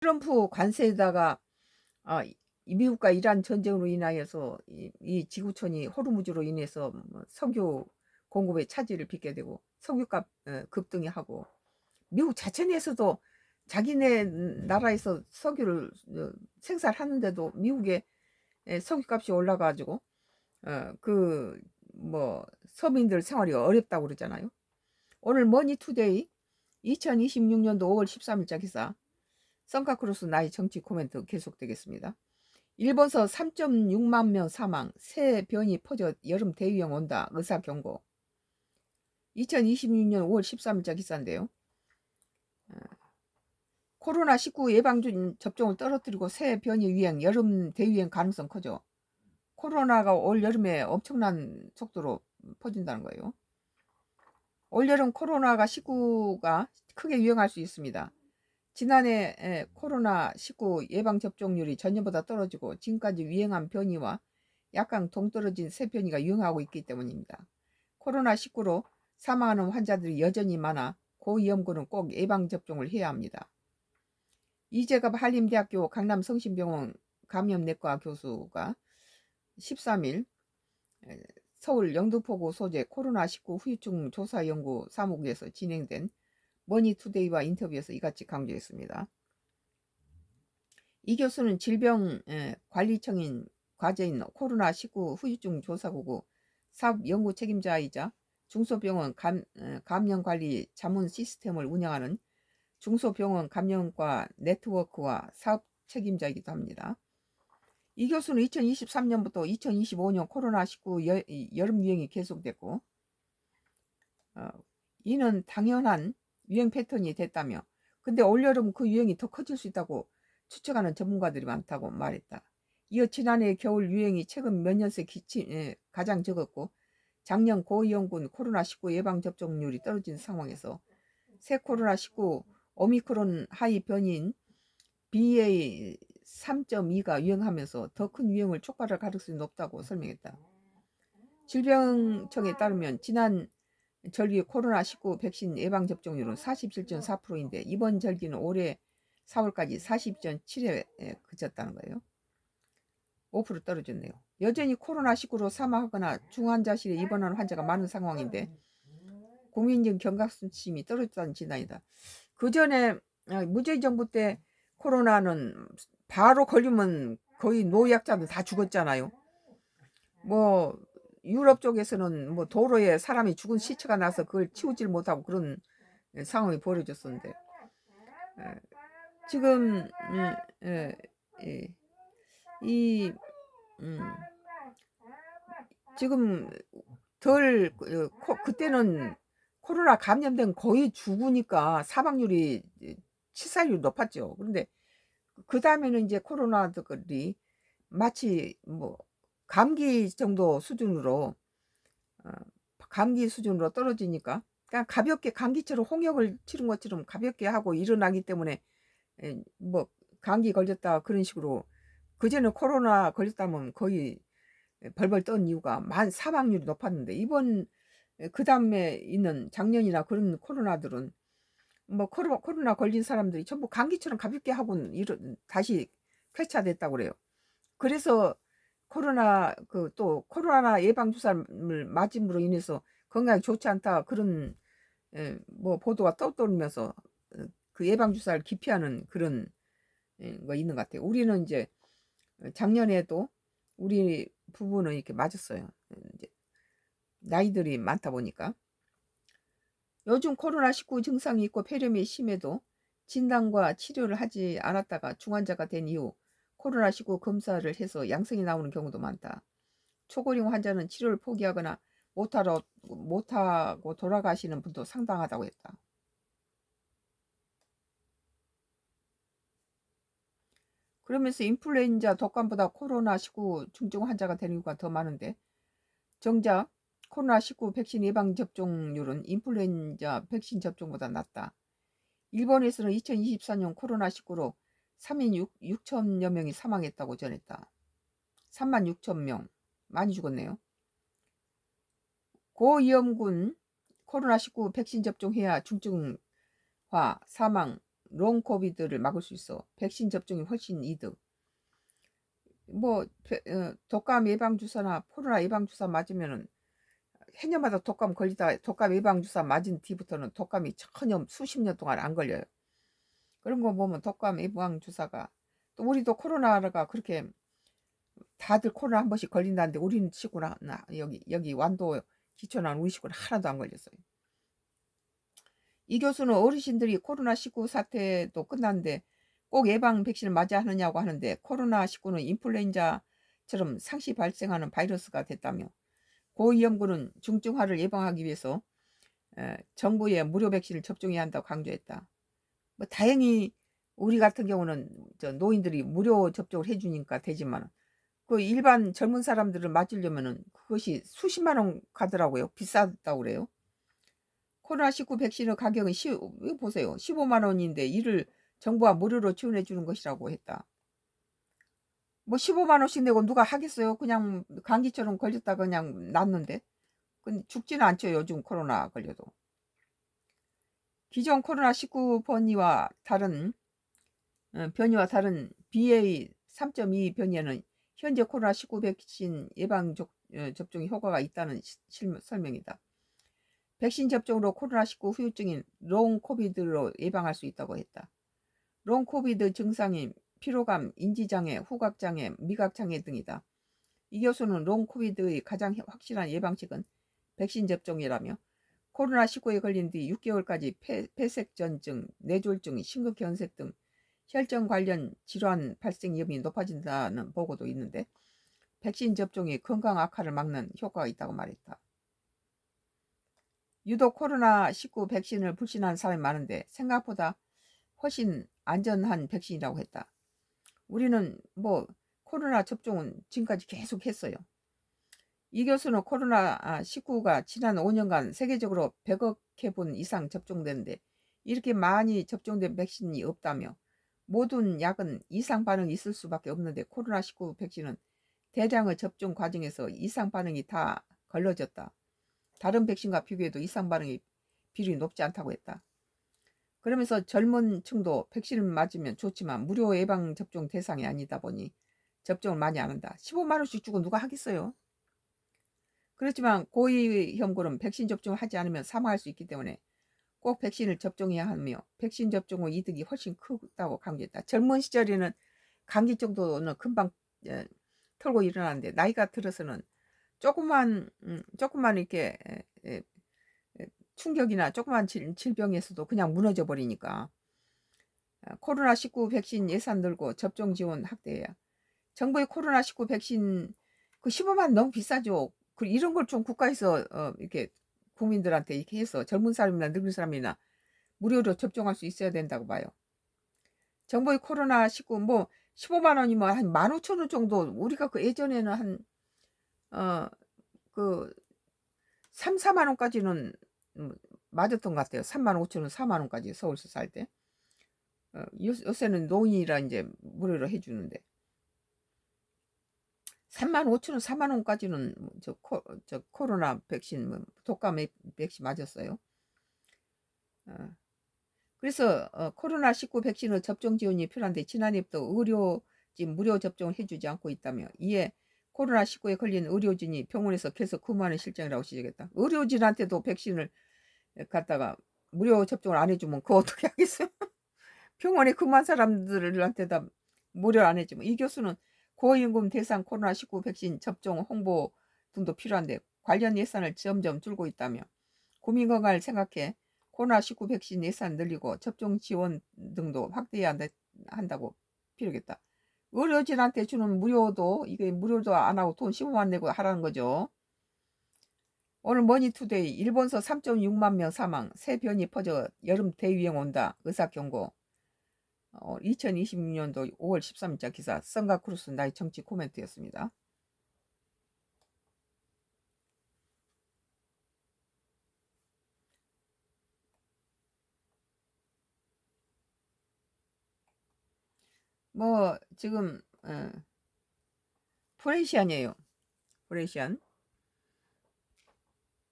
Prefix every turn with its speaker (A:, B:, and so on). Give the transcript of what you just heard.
A: 트럼프 관세에다가 이 미국과 이란 전쟁으로 인하여서 이 지구촌이 호르무즈로 인해서 뭐 석유 공급에 차질을 빚게 되고 석유값 급등이 하고 미국 자체 내에서도 자기네 나라에서 석유를 생산하는데도 미국의 석유값이 올라가지고 그 뭐 서민들 생활이 어렵다고 그러잖아요. 오늘 머니투데이 2026년도 5월 13일자 기사 선카크루스 나의 정치 코멘트 계속되겠습니다. 일본서 3.6만 명 사망, 새 변이 퍼져 여름 대유행 온다, 의사 경고. 2026년 5월 13일자 기사인데요. 코로나19 예방 접종을 떨어뜨리고 새 변이 유행, 여름 대유행 가능성 커져. 코로나가 올 여름에 엄청난 속도로 퍼진다는 거예요. 올여름 코로나가 19가 크게 유행할 수 있습니다. 지난해 코로나19 예방접종률이 전년보다 떨어지고 지금까지 유행한 변이와 약간 동떨어진 새 변이가 유행하고 있기 때문입니다. 코로나19로 사망하는 환자들이 여전히 많아 고위험군은 꼭 예방접종을 해야 합니다. 이재갑 한림대학교 강남성심병원 감염내과 교수가 13일 서울 영등포구 소재 코로나19 후유증 조사연구 사무국에서 진행된 머니투데이와 인터뷰에서 이같이 강조했습니다. 이 교수는 질병관리청인 과제인 코로나19 후유증 조사국의 사업 연구 책임자이자 중소병원 감염관리 자문 시스템을 운영하는 중소병원 감염과 네트워크와 사업 책임자이기도 합니다. 이 교수는 2023년부터 2025년 코로나19 여름 유행이 계속됐고 이는 당연한 유행 패턴이 됐다며 근데 올여름 그 유행이 더 커질 수 있다고 추측하는 전문가들이 많다고 말했다. 이어 지난해 겨울 유행이 최근 몇 년 새 가장 적었고 작년 고위험군 코로나19 예방접종률이 떨어진 상황에서 새 코로나19 오미크론 하이 변이인 BA 3.2가 유행하면서 더 큰 유행을 촉발할 가능성이 높다고 설명했다. 질병청에 따르면 지난 절기 코로나19 백신 예방접종률은 47.4%인데 이번 절기는 올해 4월까지 42.7에 그쳤다는 거예요. 5% 떨어졌네요. 여전히 코로나19로 사망하거나 중환자실에 입원하는 환자가 많은 상황인데 국민적 경각심이 떨어졌다는 진단이다. 그 전에 문재인 정부 때 코로나는 바로 걸리면 거의 노약자들 다 죽었잖아요. 뭐 유럽 쪽에서는 뭐 도로에 사람이 죽은 시체가 나서 그걸 치우질 못하고 그런 상황이 벌어졌었는데 지금 이 지금 덜 그때는 코로나 감염된 거의 죽으니까 사망률이 치사율이 높았죠. 그런데 그 다음에는 이제 코로나들이 마치 뭐 감기 정도 수준으로 떨어지니까 그냥 가볍게 감기처럼 홍역을 치른 것처럼 가볍게 하고 일어나기 때문에 뭐 감기 걸렸다 그런 식으로 그전에 코로나 걸렸다면 거의 벌벌 떤 이유가 사망률이 높았는데 이번 그 다음에 있는 작년이나 그런 코로나들은 뭐 코로나 걸린 사람들이 전부 감기처럼 가볍게 하고 다시 쾌차됐다고 그래요. 그래서 또 코로나 예방 주사를 맞음으로 인해서 건강에 좋지 않다 그런 뭐 보도가 떠돌면서 그 예방 주사를 기피하는 그런 거 있는 것 같아요. 우리는 이제 작년에도 우리 부부는 이렇게 맞았어요. 이제 나이들이 많다 보니까 요즘 코로나19 증상이 있고 폐렴이 심해도 진단과 치료를 하지 않았다가 중환자가 된 이후 코로나19 검사를 해서 양성이 나오는 경우도 많다. 초고령 환자는 치료를 포기하거나 못하고 돌아가시는 분도 상당하다고 했다. 그러면서 인플루엔자 독감보다 코로나19 중증 환자가 되는 이유가 더 많은데 정작 코로나19 백신 예방 접종률은 인플루엔자 백신 접종보다 낮다. 일본에서는 2024년 코로나19로 3만 6천여 명이 사망했다고 전했다. 3만 6천 명. 많이 죽었네요. 고위험군 코로나19 백신 접종해야 중증화, 사망 롱 코비드를 막을 수 있어. 백신 접종이 훨씬 이득. 뭐 독감 예방 주사나 코로나 예방 주사 맞으면은 해년마다 독감 걸리다 독감 예방 주사 맞은 뒤부터는 독감이 전혀 수십 년 동안 안 걸려요. 그런 거 보면 독감 예방 주사가, 또 우리도 코로나가 그렇게 다들 코로나 한 번씩 걸린다는데 우리는 치고나 여기 완도 기초난 우리 치고는 하나도 안 걸렸어요. 이 교수는 어르신들이 코로나19 사태도 끝났는데 꼭 예방 백신을 맞아야 하느냐고 하는데, 코로나19는 인플루엔자처럼 상시 발생하는 바이러스가 됐다며, 고 연구는 중증화를 예방하기 위해서 정부의 무료 백신을 접종해야 한다고 강조했다. 뭐 다행히 우리 같은 경우는 노인들이 무료 접종을 해주니까 되지만, 그 일반 젊은 사람들을 맞으려면은 그것이 수십만 원 가더라고요. 비싸다고 그래요. 코로나19 백신의 가격은 보세요. 15만 원인데 이를 정부가 무료로 지원해 주는 것이라고 했다. 뭐 15만 원씩 내고 누가 하겠어요? 그냥 감기처럼 걸렸다 그냥 낫는데. 근데 죽지는 않죠. 요즘 코로나 걸려도. 기존 코로나19 변이와 다른 BA.3.2 변이에는 현재 코로나19 백신 예방 접종 효과가 있다는 설명이다. 백신 접종으로 코로나19 후유증인 롱 코비드로 예방할 수 있다고 했다. 롱 코비드 증상인 피로감, 인지장애, 후각장애, 미각장애 등이다. 이 교수는 롱 코비드의 가장 확실한 예방책은 백신 접종이라며, 코로나19에 걸린 뒤 6개월까지 폐색전증, 뇌졸중, 심근경색 등 혈전 관련 질환 발생 위험이 높아진다는 보고도 있는데, 백신 접종이 건강 악화를 막는 효과가 있다고 말했다. 유독 코로나19 백신을 불신하는 사람이 많은데 생각보다 훨씬 안전한 백신이라고 했다. 우리는 뭐 코로나 접종은 지금까지 계속 했어요. 이 교수는 코로나19가 지난 5년간 세계적으로 100억 회분 이상 접종됐는데 이렇게 많이 접종된 백신이 없다며, 모든 약은 이상 반응이 있을 수밖에 없는데 코로나19 백신은 대량의 접종 과정에서 이상 반응이 다 걸러졌다. 다른 백신과 비교해도 이상 반응이 비율이 높지 않다고 했다. 그러면서 젊은 층도 백신을 맞으면 좋지만 무료 예방 접종 대상이 아니다 보니 접종을 많이 안 한다. 15만 원씩 주고 누가 하겠어요? 그렇지만 고위험군은 백신 접종을 하지 않으면 사망할 수 있기 때문에 꼭 백신을 접종해야 하며, 백신 접종 후 이득이 훨씬 크다고 강조했다. 젊은 시절에는 감기 정도는 금방 털고 일어나는데 나이가 들어서는 조금만 이렇게 충격이나 조그만 질병에서도 그냥 무너져 버리니까, 코로나19 백신 예산 늘고 접종 지원 확대해야. 정부의 코로나19 백신 그 15만 너무 비싸죠. 이런 걸 좀 국가에서 이렇게 국민들한테 이렇게 해서 젊은 사람이나 늙은 사람이나 무료로 접종할 수 있어야 된다고 봐요. 정부의 코로나19 뭐 15만 원이면 한 15,000원 정도, 우리가 그 예전에는 한 그 3, 4만 원까지는 맞았던 것 같아요. 3만 5천 원, 4만 원까지 서울서 살 때. 요새는 노인이라 이제 무료로 해주는데 3만 5천 원, 4만 원까지는 저 코로나 백신, 독감 백신 맞았어요. 그래서 코로나19 백신의 접종 지원이 필요한데 지난해부터 의료진 무료 접종을 해주지 않고 있다며, 이에 코로나19에 걸린 의료진이 병원에서 계속 근무하는 실정이라고 지적했다. 의료진한테도 백신을 갖다가 무료 접종을 안 해주면 그거 어떻게 하겠어요? 병원에 근무한 사람들한테다 무료 안 해주면. 이 교수는 고위험 대상 코로나19 백신 접종 홍보 등도 필요한데 관련 예산을 점점 줄고 있다며, 국민 건강을 생각해 코로나19 백신 예산 늘리고 접종 지원 등도 확대해야 한다고 필요겠다. 의료진한테 주는 무료도, 이게 무료도 안 하고 돈 15만 내고 하라는 거죠. 오늘 머니투데이, 일본서 3.6만 명 사망, 새 변이 퍼져 여름 대유행 온다, 의사 경고. 2026년도 5월 13일자 기사, 성가크루스 나의 정치 코멘트였습니다. 뭐 지금 프레시안이에요. 프레시안.